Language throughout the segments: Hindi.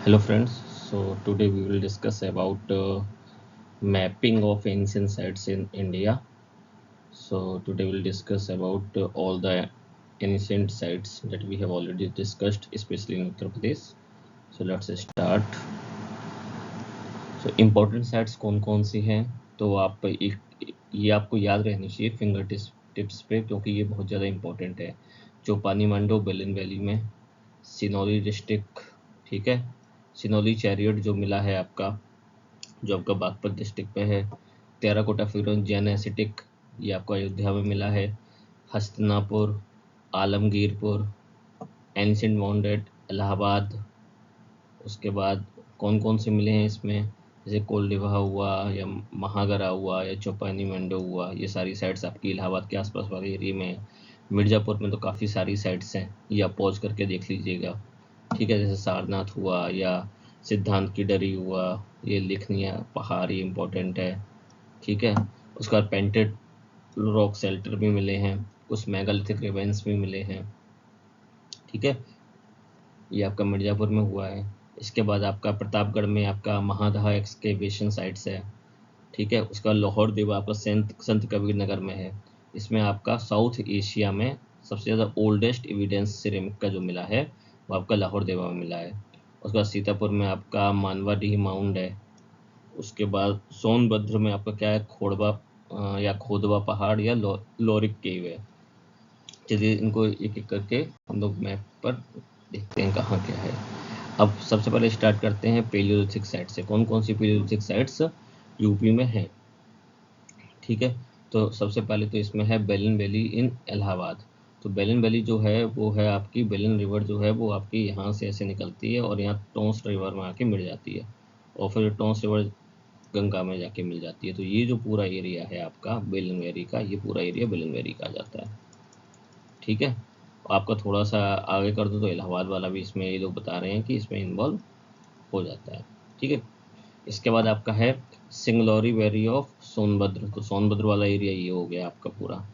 Hello friends, so today we will discuss about mapping of ancient sites in India. So today we'll discuss about all the ancient sites that we have already discussed, especially in Uttar Pradesh. So let's start. So important sites कौन कौन सी हैं, तो आप ये आपको याद रहनी चाहिए फिंगर टिप्स पे, क्योंकि ये बहुत ज़्यादा इम्पोर्टेंट है। चौपानी मंडो बेलन वैली में, सिनौली डिस्ट्रिक्ट, ठीक है, सिनौली चैरियट जो मिला है आपका, जो आपका बागपत डिस्ट्रिक्ट पे है। टेराकोटा फिरोज जैन एसिटिक, ये आपको अयोध्या में मिला है। Hastinapur, Alamgirpur, ancient mounted Allahabad. उसके बाद कौन कौन से मिले हैं इसमें, जैसे कोलडिवा हुआ या महागरा हुआ या चौपानी मंडो हुआ, ये सारी साइट्स आपकी इलाहाबाद के आसपास वाले एरिया में है। मिर्ज़ापुर में तो काफ़ी सारी साइट्स हैं, ये आप पॉज करके देख लीजिएगा, ठीक है। जैसे सारनाथ हुआ या सिद्धांत की डरी हुआ, ये लिखनिया पहाड़, ये इम्पोर्टेंट है, ठीक है। उसके बाद पेंटेड रॉक शेल्टर भी मिले हैं, कुछ मेगालिथिक रिमेन्स भी मिले हैं, ठीक है। ये आपका मिर्ज़ापुर में हुआ है। इसके बाद आपका प्रतापगढ़ में आपका महादहा एक्सकेवेशन साइट्स है, ठीक है। उसका लाहौर देवा आपका संत कबीर नगर में है। इसमें आपका साउथ एशिया में सबसे ज़्यादा ओल्डेस्ट एविडेंस सिरेमिक का जो मिला है वो आपका लाहौर देवा में मिला है। उसके बाद सीतापुर में आपका मानवाडीह माउंट है। उसके बाद सोनभद्र में आपका क्या है, खोड़वा या खोदवा पहाड़ या लोरिक केव है। चलिए इनको एक एक करके हम लोग मैप पर देखते हैं कहाँ क्या है। अब सबसे पहले स्टार्ट करते हैं पेलियोलिथिक साइट से। कौन कौन सी पेलियोलिथिक साइट्स यूपी में है, ठीक है। तो सबसे पहले तो इसमें है बेलन वैली इन इलाहाबाद। तो बेलन वैली जो है वो है आपकी, बेलन रिवर जो है वो आपकी यहाँ से ऐसे निकलती है और यहाँ टोंस रिवर में आके मिल जाती है, और फिर टोंस रिवर गंगा में जाके मिल जाती है। तो ये जो पूरा एरिया है आपका बेलन वैली का, ये पूरा एरिया बेलन वैली का आ जाता है, ठीक है। आपका थोड़ा सा आगे कर दो तो इलाहाबाद वाला भी इसमें ये लोग बता रहे हैं कि इसमें इन्वॉल्व हो जाता है, ठीक है। इसके बाद आपका है सिंगलौरी वैली ऑफ सोनभद्र। तो सोनभद्र वाला एरिया ये हो गया आपका पूरा,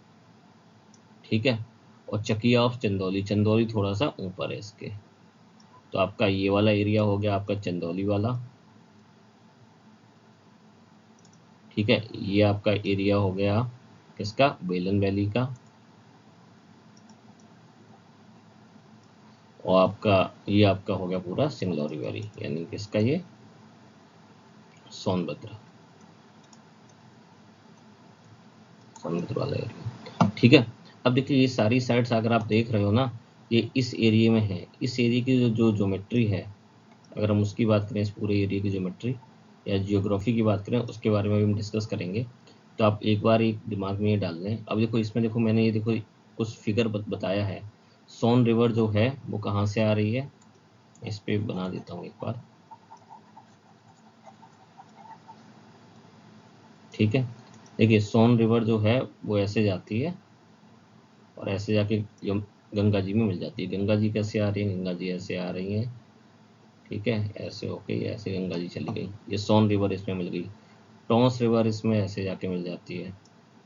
ठीक है। और चकिया ऑफ चंदौली, चंदौली थोड़ा सा ऊपर है इसके। तो आपका ये वाला एरिया हो गया आपका चंदौली वाला, ठीक है। ये आपका एरिया हो गया किसका, बेलन वैली का। और आपका ये आपका हो गया पूरा सिंगलौरी वैली, यानी किसका, ये सोनभद्र, सोनभद्र वाला एरिया, ठीक है। अब देखिए ये सारी साइट्स अगर आप देख रहे हो ना, ये इस एरिया में है। इस एरिया की जो ज्योमेट्री है, अगर हम उसकी बात करें, इस पूरे एरिया की ज्योमेट्री या जियोग्राफी की बात करें, उसके बारे में भी हम डिस्कस करेंगे। तो आप एक बार एक दिमाग में ये डाल लें। अब देखो इसमें, देखो मैंने ये देखो कुछ फिगर बताया है। सोन रिवर जो है वो कहाँ से आ रही है, इस पे बना देता हूँ एक बार, ठीक है। देखिए सोन रिवर जो है वो ऐसे जाती है और ऐसे जाके गंगा जी में मिल जाती है। गंगा जी कैसे आ रही है, गंगा जी ऐसे आ रही हैं, ठीक है, ऐसे होके ऐसे गंगा जी चली गई, ये सोन रिवर इसमें मिल गई। टॉन्स रिवर इसमें ऐसे जाके मिल जाती है,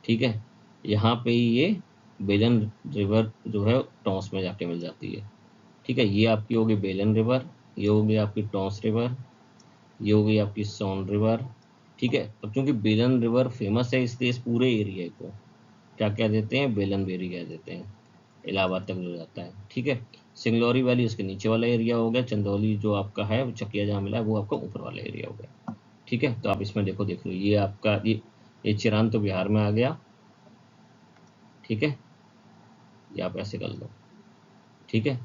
ठीक है। यहाँ पे ही ये बेलन रिवर जो है टॉन्स में जाके मिल जाती है, ठीक है। ये आपकी होगी बेलन रिवर, ये होगी आपकी टॉन्स रिवर, ये होगी आपकी सोन रिवर, ठीक है। अब चूंकि बेलन रिवर फेमस है, इसलिए इस पूरे एरिया को क्या कह देते हैं, बेलन वेरी कह देते हैं, इलाहाबाद तक जो जाता है, ठीक है। सिंगलौरी वैली उसके नीचे वाला एरिया हो गया। चंदौली जो आपका है, चकिया जहाँ मिला है, वो आपका ऊपर वाला एरिया हो गया, ठीक है। तो आप इसमें देखो, देख लो ये आपका ये चिरान तो बिहार में आ गया, ठीक है। ये आप ऐसे कर लो, ठीक है।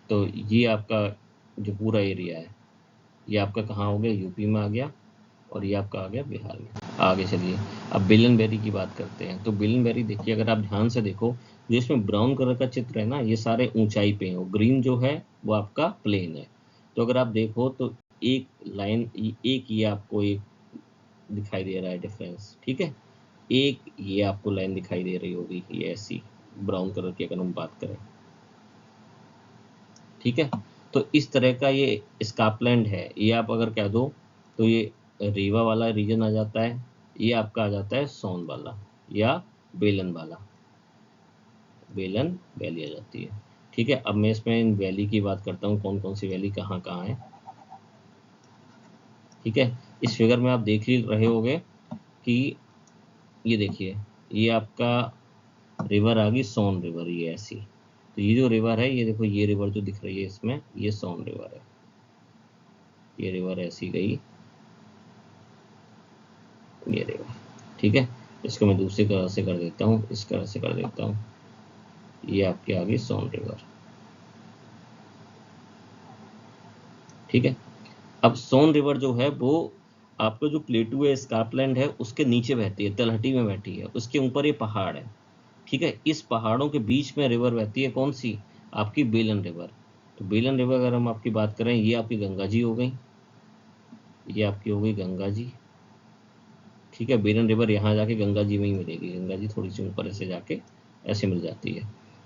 तो ये आपका जो पूरा एरिया है, ये आपका कहाँ हो गया, यूपी में आ गया, और ये आपका आ गया बिहार में। आगे चलिए अब बेलन बेरी की बात करते हैं। तो बेलन बेरी देखिए, अगर आप ध्यान से देखो, जो इसमें ब्राउन कलर का चित्र है ना, ये सारे ऊंचाई पे हैं, ग्रीन जो है वो आपका प्लेन है। तो अगर आप देखो तो एक लाइन, एक ये आपको एक दिखाई दे रहा है डिफरेंस, ठीक है। एक ये आपको लाइन दिखाई दे रही होगी, ये ऐसी ब्राउन कलर की अगर हम बात करें, ठीक है। तो इस तरह का ये स्कापलैंड है। ये आप अगर कह दो तो ये रीवा वाला रीजन आ जाता है, ये आपका आ जाता है सोन वाला या बेलन वाला, बेलन वैली आ जाती है, ठीक है। अब मैं इसमें इन वैली की बात करता हूँ, कौन कौन सी वैली कहाँ कहाँ है। ठीक है, इस फिगर में आप देख ही रहे होंगे कि ये देखिए, ये आपका रिवर आ गई सोन रिवर, ये ऐसी। तो ये जो रिवर है, ये देखो, ये रिवर जो दिख रही है इसमें, ये सोन रिवर है। ये रिवर ऐसी गई, ये रिवर। ठीक है, इसको मैं दूसरी तरह से कर देता हूँ, इस तरह से कर देता हूँ। ये आपकी आ गई सोन रिवर। ठीक है, अब सोन रिवर जो है वो आपका जो प्लेटू है, स्कार्पलैंड है, उसके नीचे बहती है, तलहटी में बहती है, उसके ऊपर ये पहाड़ है। ठीक है, इस पहाड़ों के बीच में रिवर बहती है, कौन सी? आपकी बेलन रिवर। तो बेलन रिवर अगर हम आपकी बात करें, ये आपकी गंगा जी हो गई, ये आपकी हो गई गंगा जी। ठीक है, बेलन रिवर यहाँ जाके गंगा जी में ही मिलेगी, गंगा जी थोड़ी सी ऊपर ऐसे जाके ऐसे मिल जाती है।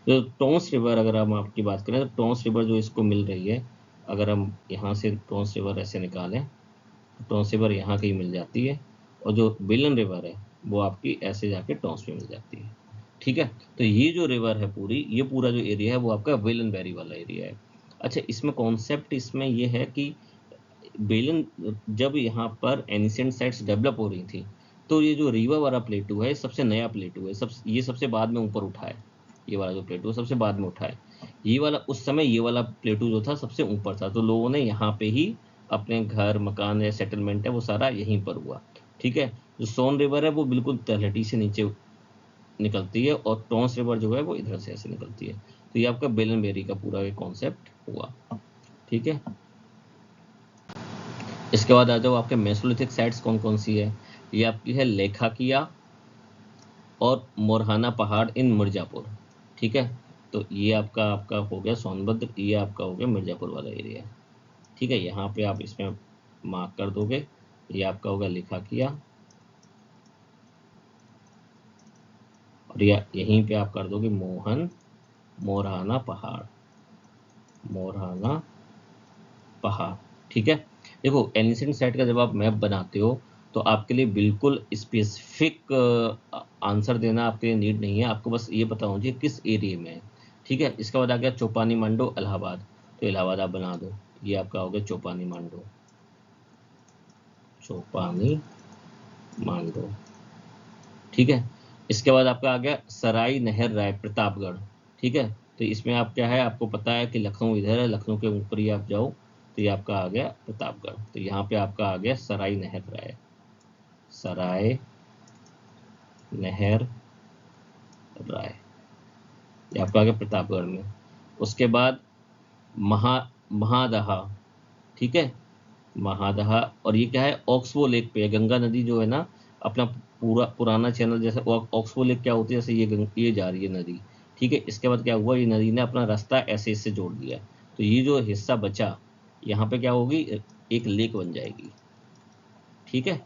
तो टोंस रिवर अगर हम आपकी बात करें, तो टोंस रिवर जो इसको मिल रही है, अगर हम यहाँ से टोंस रिवर ऐसे निकालें, तो टोंस रिवर यहाँ कहीं मिल जाती है, और जो बेलन रिवर है वो आपकी ऐसे जाके टोंस में मिल जाती है। ठीक है, तो ये जो रिवर है पूरी, ये पूरा जो एरिया है वो आपका वेलन वैली वाला एरिया है। अच्छा, इसमें कॉन्सेप्ट इसमें ये है कि बेलन, जब यहाँ पर एनिशिएंट साइट्स डेवलप हो रही थी, तो ये जो रीवा वाला प्लेटू है सबसे नया प्लेटू है, ये सबसे बाद में ऊपर उठा है। ये वाला जो प्लेटू सबसे बाद में उठा है। ये वाला उस समय, ये वाला प्लेटू जो था सबसे ऊपर था, तो लोगों ने यहाँ पे ही अपने घर मकान या सेटलमेंट है वो सारा यहीं पर हुआ। ठीक है, जो सोन रिवर है वो बिल्कुल तलहटी से नीचे निकलती है, और टोंस रिवर जो है वो इधर से ऐसे निकलती है। तो ये आपका बेलन बेरी का पूरा एक कॉन्सेप्ट हुआ। ठीक है, इसके बाद आ जाओ आपके मेसोलिथिक साइट्स कौन कौन सी है। ये आपकी है लेखाकिया और मोरहाना पहाड़ इन मिर्जापुर। ठीक है, तो ये आपका आपका हो गया सोनभद्र, ये आपका हो गया मिर्जापुर वाला एरिया। ठीक है, यहाँ पे आप इसमें मार्क कर दोगे, ये आपका होगा लेखाकिया, और यहीं पे आप कर दोगे मोरहाना पहाड़, मोरहाना पहाड़। ठीक है, देखो एनिसेंट साइट का जब आप मैप बनाते हो, तो आपके लिए बिल्कुल स्पेसिफिक आंसर देना आपके लिए नीड नहीं है, आपको बस ये पता होना चाहिए किस एरिया में है। ठीक है, इसके बाद आ गया चौपानी मांडो इलाहाबाद, तो इलाहाबाद आप बना दो, ये आपका हो गया चौपानी मांडो, चौपानी मांडो। ठीक है, इसके बाद आपका आ गया सराय नहर राय प्रतापगढ़। ठीक है, तो इसमें आप क्या है, आपको पता है कि लखनऊ इधर है, लखनऊ के ऊपर ही आप जाओ, तो ये आपका आ गया प्रतापगढ़। तो यहाँ पे आपका आ गया सराय नहर राय, सराय नहर राय, ये आपका आ गया प्रतापगढ़ में। उसके बाद महा महादहा। ठीक है, महादहा, और ये क्या है, ऑक्सबो लेक पे है, गंगा नदी जो है ना, अपना पूरा पुराना चैनल जैसे ऑक्सबो लेक क्या होती है, जैसे ये जा रही है नदी। ठीक है, इसके बाद क्या हुआ, ये नदी ने अपना रास्ता ऐसे इससे जोड़ दिया, तो ये जो हिस्सा बचा, यहाँ पे क्या होगी, एक लेक बन जाएगी। ठीक है,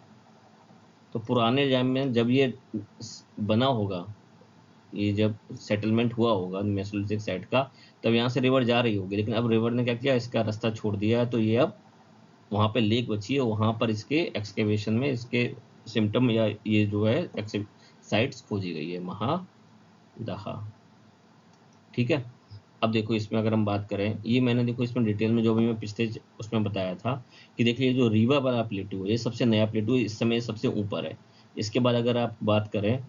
तो पुराने टाइम में जब ये बना होगा, ये जब सेटलमेंट हुआ होगा मेसोलिथिक साइट का, तब यहाँ से रिवर जा रही होगी, लेकिन अब रिवर ने क्या किया, इसका रास्ता छोड़ दिया है, तो ये अब वहाँ पे लेक बची है, वहाँ पर इसके एक्सकेवेशन में इसके सिम्टम या ये जो है साइट्स खोजी गई है, महादहा। ठीक है, अब देखो इसमें अगर हम बात करें, ये मैंने देखो इसमें डिटेल में जो भी मैं पिछले उसमें बताया था कि देखिए जो रीवा वाला प्लेटू है, ये सबसे नया प्लेटू है, इस समय सबसे ऊपर है। इसके बाद अगर आप बात करें,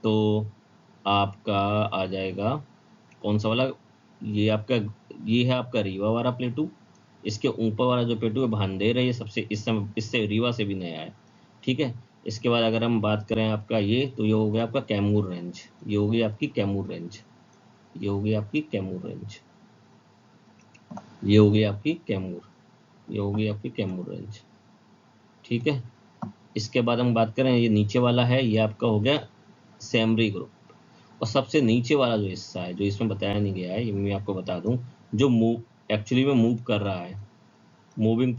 तो आपका आ जाएगा कौन सा वाला, ये आपका, ये है आपका रीवा वाला प्लेटू। इसके ऊपर वाला जो प्लेटू है भांडेर है, ये सबसे इस समय इससे रीवा से भी नया है। ठीक है, इसके बाद अगर हम बात करें आपका ये, तो ये हो गया आपका कैमूर रेंज, ये होगी आपकी कैमूर रेंज, ये होगी आपकी कैमूर रेंज, ये होगी आपकी कैमूर, ये होगी आपकी कैमूर रेंज। ठीक है, इसके बाद हम बात करें, ये नीचे वाला है, ये आपका हो गया सेमरी ग्रुप। और सबसे नीचे वाला जो हिस्सा है, जो इसमें बताया नहीं गया है, ये मैं आपको बता दूं, जो मूव एक्चुअली में मूव कर रहा है, मूविंग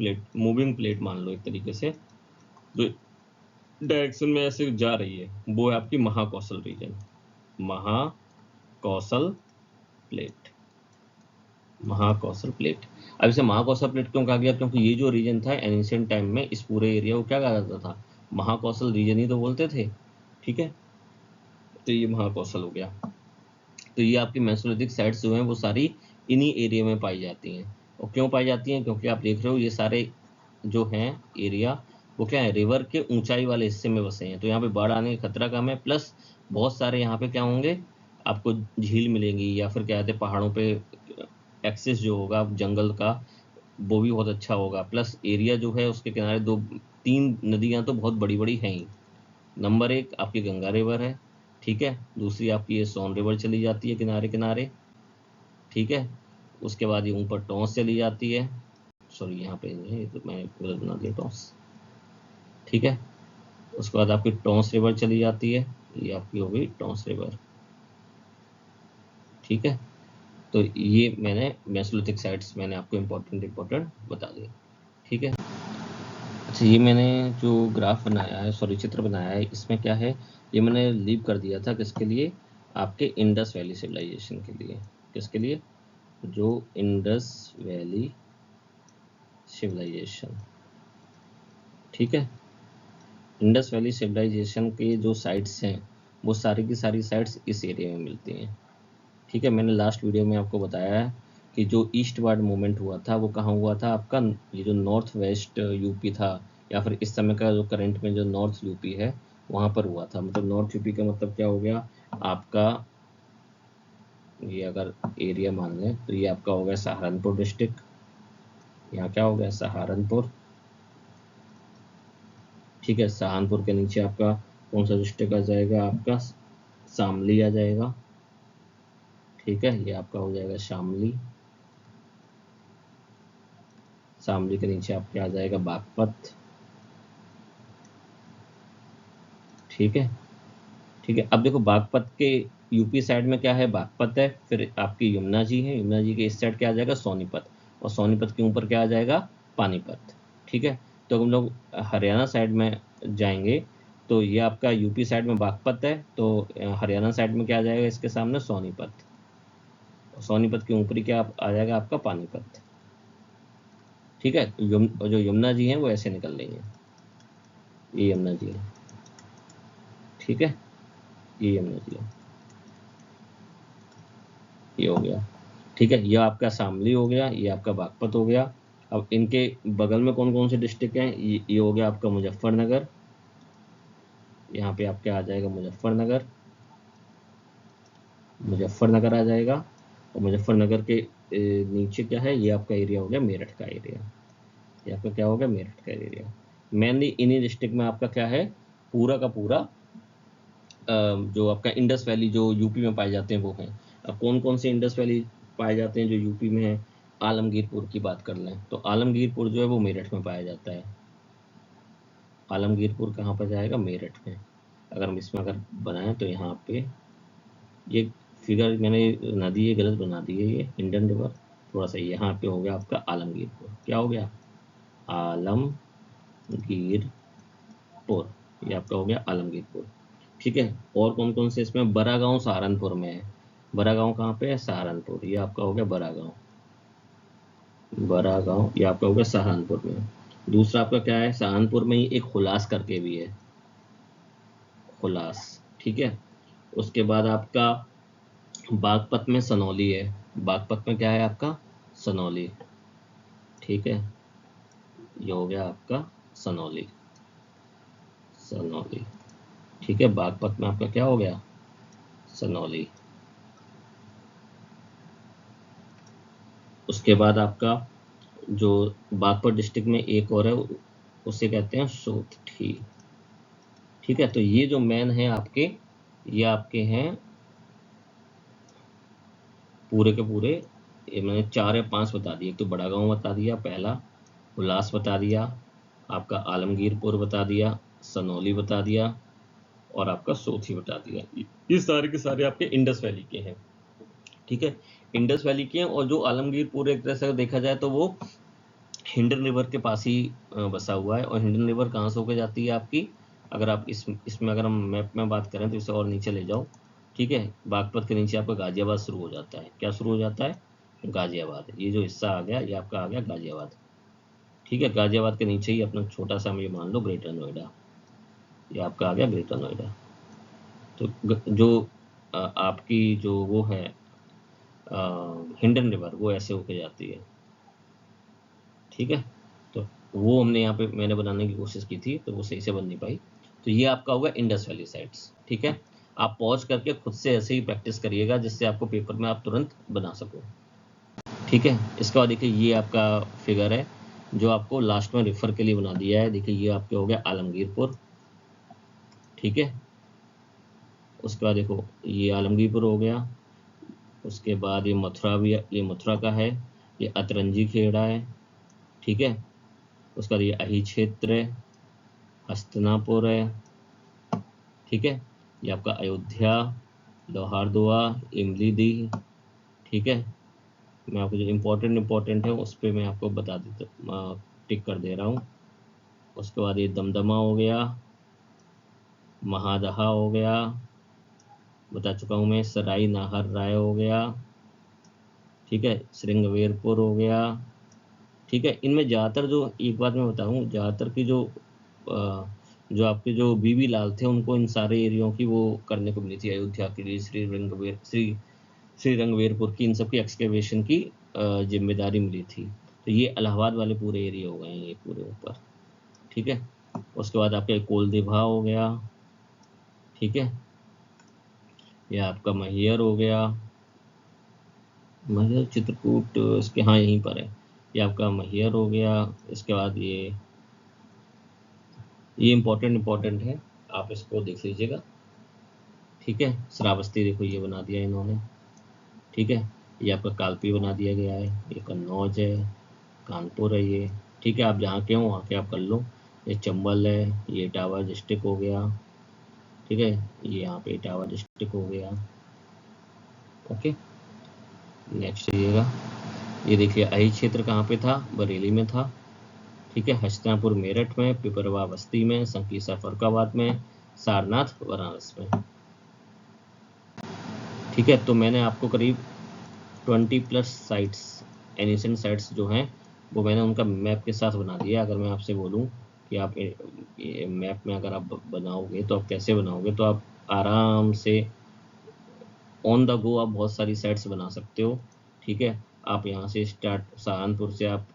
प्लेट मान लो एक तरीके से, जो डायरेक्शन में ऐसे जा रही है, वो है आपकी Mahakaushal region, Mahakaushal plate, Mahakaushal plate. अब इसे महाकौशल प्लेट क्यों कहा गया, क्योंकि ये जो रीजन था एंशिएंट टाइम में, इस पूरे एरिया को क्या कहा जाता था, महाकौशल रीजन ही तो बोलते थे। ठीक है, तो ये महाकौशल हो गया। तो ये आपकी मेसोलिथिक साइट्स जो हैं वो सारी इन्हीं एरिया में पाई जाती हैं। और क्यों पाई जाती हैं, क्योंकि आप देख रहे हो ये सारे जो हैं एरिया, वो क्या है, रिवर के ऊंचाई वाले हिस्से में बसे हैं, तो यहाँ पे बाढ़ आने का खतरा कम है। प्लस बहुत सारे यहाँ पे क्या होंगे, आपको झील मिलेंगी, या फिर क्या कहते हैं पहाड़ों पे एक्सेस जो होगा जंगल का, वो भी बहुत अच्छा होगा। प्लस एरिया जो है उसके किनारे दो तीन नदियाँ तो बहुत बड़ी बड़ी हैं ही। नंबर एक आपकी गंगा रिवर है, ठीक है, दूसरी आपकी ये सोन रिवर चली जाती है किनारे किनारे, ठीक है, उसके बाद ये ऊपर टॉन्स चली जाती है, सॉरी यहाँ पे नहीं है, ये तो मैंने गलत बना दिया, टॉन्स, ठीक है, उसके बाद आपकी टॉन्स रिवर चली जाती है, ये आपकी हो गई टॉन्स रिवर, ठीक है। तो ये मैंने मेसोलिथिक साइट्स मैंने आपको इम्पोर्टेंट इम्पोर्टेंट बता दिए, ठीक है। अच्छा, ये मैंने जो ग्राफ बनाया है, सॉरी चित्र बनाया है, इसमें क्या है, ये मैंने लीव कर दिया था किसके लिए, आपके इंडस वैली सिविलाइजेशन के लिए। किसके लिए, जो इंडस वैली सिविलाइजेशन, ठीक है। इंडस वैली सिविलाइजेशन के जो साइट्स हैं, वो सारी की सारी साइट्स इस एरिया में मिलती हैं, ठीक है। मैंने लास्ट वीडियो में आपको बताया है कि जो ईस्ट वार्ड मूवमेंट हुआ था वो कहाँ हुआ था, आपका ये जो नॉर्थ वेस्ट यूपी था, या फिर इस समय का जो करंट में जो नॉर्थ यूपी है वहाँ पर हुआ था। मतलब नॉर्थ यूपी का मतलब क्या हो गया आपका, ये अगर एरिया मान लें तो ये आपका हो गया सहारनपुर डिस्ट्रिक्ट, यहाँ क्या हो गया सहारनपुर, ठीक है। सहारनपुर के नीचे आपका कौन सा डिस्ट्रिक्ट आ जाएगा, आपका शामली आ जाएगा, ठीक है, ये आपका हो जाएगा शामली। शामली के नीचे आपके आ जाएगा बागपत, ठीक है, ठीक है। अब देखो बागपत के यूपी साइड में क्या है, बागपत है, फिर आपकी यमुना जी है, यमुना जी के इस साइड क्या आ जाएगा सोनीपत, और सोनीपत के ऊपर क्या आ जाएगा पानीपत, ठीक है। तो हम लोग हरियाणा साइड में जाएंगे, तो ये आपका यूपी साइड में बागपत है, तो हरियाणा साइड में क्या आ जाएगा इसके सामने सोनीपत, और सोनीपत के ऊपरी क्या आ जाएगा आपका पानीपत, ठीक है। जो यमुना जी हैं वो ऐसे निकल रही हैं, ये यमुना जी है, ठीक है, ये यमुना जी है, ये हो गया, ठीक है। ये आपका शामली हो गया, ये आपका बागपत हो गया। अब इनके बगल में कौन कौन से डिस्ट्रिक्ट हैं, ये हो गया आपका मुजफ्फरनगर, यहाँ पे आपके आ जाएगा मुजफ्फरनगर, मुजफ्फरनगर आ जाएगा, और मुजफ्फरनगर के नीचे क्या है, ये आपका एरिया हो गया मेरठ का एरिया, ये आपका क्या हो गया मेरठ का एरिया। मेनली इन्हीं डिस्ट्रिक्ट में आपका क्या है, पूरा का पूरा जो आपका इंडस वैली जो यूपी में पाए जाते हैं वो हैं। अब कौन कौन से इंडस वैली पाए जाते हैं जो यूपी में है, आलमगीरपुर की बात कर लें तो आलमगीरपुर जो है वो मेरठ में पाया जाता है। आलमगीरपुर कहाँ पर जाएगा, मेरठ में। अगर हम इसमें अगर बनाएं तो यहाँ पे ये फिगर मैंने नदी ये गलत बना दी है, ये इंडियन रिवर, थोड़ा सा यहाँ पे हो गया आपका आलमगीरपुर, क्या हो गया आलमगीरपुर, ये आपका हो गया आलमगीरपुर, ठीक है। और कौन कौन से इसमें, बरागांव सहारनपुर में है, बरागांव कहाँ पे है, सहारनपुर, ये आपका हो गया बरागांव, बरागांव ये आपका हो गया सहारनपुर में। दूसरा आपका क्या है, सहारनपुर में ही एक हुलास करके भी है, हुलास, ठीक है। उसके बाद आपका बागपत में सनौली है, बागपत में क्या है आपका सनौली, ठीक है, ये हो गया आपका सनौली, सनौली, ठीक है। बागपत में आपका क्या हो गया सनौली। उसके बाद आपका जो बागपत डिस्ट्रिक्ट में एक और है, उसे कहते हैं सोथी, ठीक है। तो ये जो मैन है आपके, ये आपके हैं पूरे के पूरे, ये मैंने 4 या 5 बता दिए। एक तो बड़ा गांव बता दिया पहला, हुलास बता दिया, आपका आलमगीरपुर बता दिया, सनौली बता दिया, और आपका सोथी बता दिया। ये सारे के सारे आपके इंडस वैली के हैं, ठीक है, इंडस वैली के हैं। और जो आलमगीरपुर एक तरह से देखा जाए तो वो हिंडन रिवर के पास ही बसा हुआ है। और हिंडन रिवर कहाँ से होकर जाती है आपकी, अगर आप इसमें अगर हम मैप में बात करें तो इसे और नीचे ले जाओ, ठीक है, बागपत के नीचे आपका गाजियाबाद शुरू हो जाता है, क्या शुरू हो जाता है गाजियाबाद, ये जो हिस्सा आ गया ये आपका आ गया गाजियाबाद, ठीक है। गाजियाबाद के नीचे ही अपना छोटा सा ये मान लो ग्रेटर नोएडा, ये आपका आ गया ग्रेटर नोएडा। तो जो आपकी जो वो है हिंडन रिवर वो ऐसे होके जाती है, ठीक है। तो वो हमने यहाँ पे मैंने बनाने की कोशिश की थी, तो वो सही से बन नहीं पाई। तो ये आपका होगा इंडस वैली साइट्स। ठीक है, आप पॉज करके खुद से ऐसे ही प्रैक्टिस करिएगा जिससे आपको पेपर में आप तुरंत बना सको। ठीक है, इसके बाद देखिए ये आपका फिगर है जो आपको लास्ट में रेफर के लिए बना दिया है। देखिए ये आपके हो गया आलमगीरपुर। ठीक है, उसके बाद देखो ये आलमगीरपुर हो गया। उसके बाद ये मथुरा भी, ये मथुरा का है। ये अतरंजी खेड़ा है। ठीक है, उसके बाद ये अही क्षेत्र है, हस्तिनापुर है। ठीक है, ये आपका अयोध्या, लोहारदुआ, इमली दी। ठीक है, मैं आपको जो इम्पोर्टेंट है उस पर मैं आपको बता देता, टिक कर दे रहा हूँ। उसके बाद ये दमदमा हो गया, महादहा हो गया, बता चुका हूँ मैं। सराय नाहर राय हो गया। ठीक है, श्रृंगवेरपुर हो गया। ठीक है, इनमें ज़्यादातर जो, एक बात मैं बताऊँ, ज़्यादातर की जो आपके जो बीबी लाल थे उनको इन सारे एरियो की वो करने को मिली थी। अयोध्या के लिए श्रीरंगवेरपुर की, इन सब की एक्सकेवेशन की जिम्मेदारी मिली थी। तो ये इलाहाबाद वाले पूरे एरिया हो गए हैं ये पूरे ऊपर। ठीक है, उसके बाद आपका कोलदेभा हो गया। ठीक है, ये आपका मैहर हो गया, मैहर चित्रकूट इसके, हाँ यहीं पर है। ये आपका मैहर हो गया। इसके बाद ये इम्पोर्टेंट है, आप इसको देख लीजिएगा। ठीक है, श्रावस्ती देखो ये बना दिया इन्होंने। ठीक है, ये आपका कालपी बना दिया गया है। ये कन्नौज है, कानपुर है ये। ठीक है, आप जहाँ के हो वहाँ के आप कर लो। ये चंबल है, ये इटावा डिस्ट्रिक्ट हो गया। ठीक है, ये यहाँ पे इटावा डिस्ट्रिक्ट हो गया। ओके, नेक्स्ट आइएगा। ये देखिए अही क्षेत्र कहाँ पे था, बरेली में था। ठीक है, हस्तिनापुर मेरठ में, पिपरवा बस्ती में, संकीसा फरुखाबाद में, सारनाथ वाराणसी में। ठीक है, तो मैंने आपको करीब 20+ साइट्स, एनिसेंट साइट्स जो हैं वो मैंने उनका मैप के साथ बना दिया। अगर मैं आपसे बोलूं कि आप मैप में अगर आप बनाओगे तो आप कैसे बनाओगे, तो आप आराम से ऑन द गो आप बहुत सारी साइट्स बना सकते हो। ठीक है, आप यहाँ से सहारनपुर से आप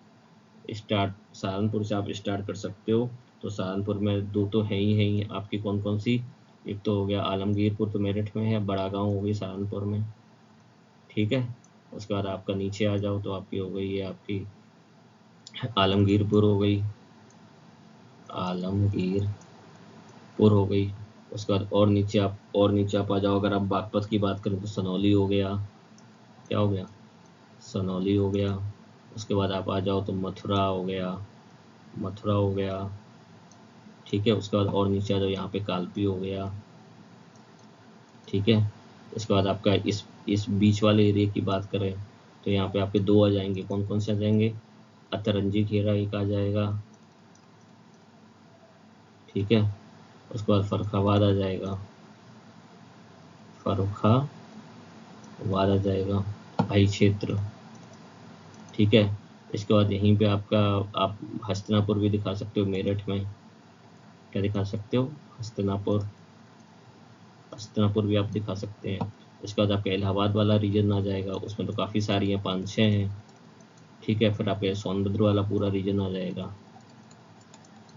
स्टार्ट कर सकते हो। तो सहारनपुर में दो तो है ही आपकी, कौन कौन सी, एक तो हो गया आलमगीरपुर, तो मेरठ में है, बड़ा गांव हो गई सहारनपुर में। ठीक है, उसके बाद आपका नीचे आ जाओ तो आपकी हो गई है आपकी आलमगीरपुर हो गई, आलमगीरपुर हो गई। उसके बाद और नीचे आप आ जाओ, अगर आप बागपत की बात करें तो सनौली हो गया। क्या हो गया, सनौली हो गया। उसके बाद आप आ जाओ तो मथुरा हो गया। ठीक है, उसके बाद और नीचे आ जाओ, यहाँ पे कालपी हो गया। ठीक है, इसके बाद आपका इस बीच वाले एरिया की बात करें तो यहाँ पे आपके दो आ जाएंगे, कौन कौन से आ जाएंगे, अतरंजी खेड़ा एक आ जाएगा। ठीक है, उसके बाद फरुखाबाद आ जाएगा, भाई क्षेत्र। ठीक है, इसके बाद यहीं पे आपका आप हस्तिनापुर भी दिखा सकते हो, मेरठ में क्या दिखा सकते हो, हस्तिनापुर भी आप दिखा सकते हैं। उसके बाद आपका इलाहाबाद वाला रीजन आ जाएगा, उसमें तो काफ़ी सारी हैं, 5-6 हैं। ठीक है, फिर आपके सोनभद्र वाला पूरा रीजन आ जाएगा,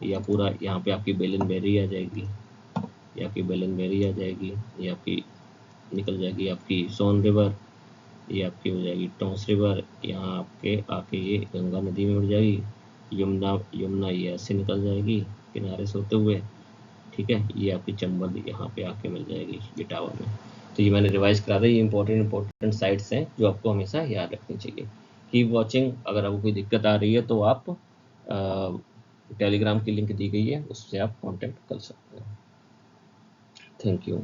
या पूरा यहाँ पे आपकी बेलनबेरी आ जाएगी, ये आपकी निकल जाएगी आपकी सोन रिवर, ये आपकी हो जाएगी टोंस रिवर, यहाँ आपके आके ये गंगा नदी में उड़ जाएगी, यमुना ये ऐसे निकल जाएगी किनारे से होते हुए। ठीक है, ये आपकी चंबल यहाँ पे आके मिल जाएगी इटावा में। तो ये मैंने रिवाइज करा था, ये इंपॉर्टेंट साइट्स हैं जो आपको हमेशा याद रखनी चाहिए। कीप वॉचिंग, अगर आपको कोई दिक्कत आ रही है तो आप टेलीग्राम की लिंक दी गई है, उससे आप कांटेक्ट कर सकते हैं। Thank you.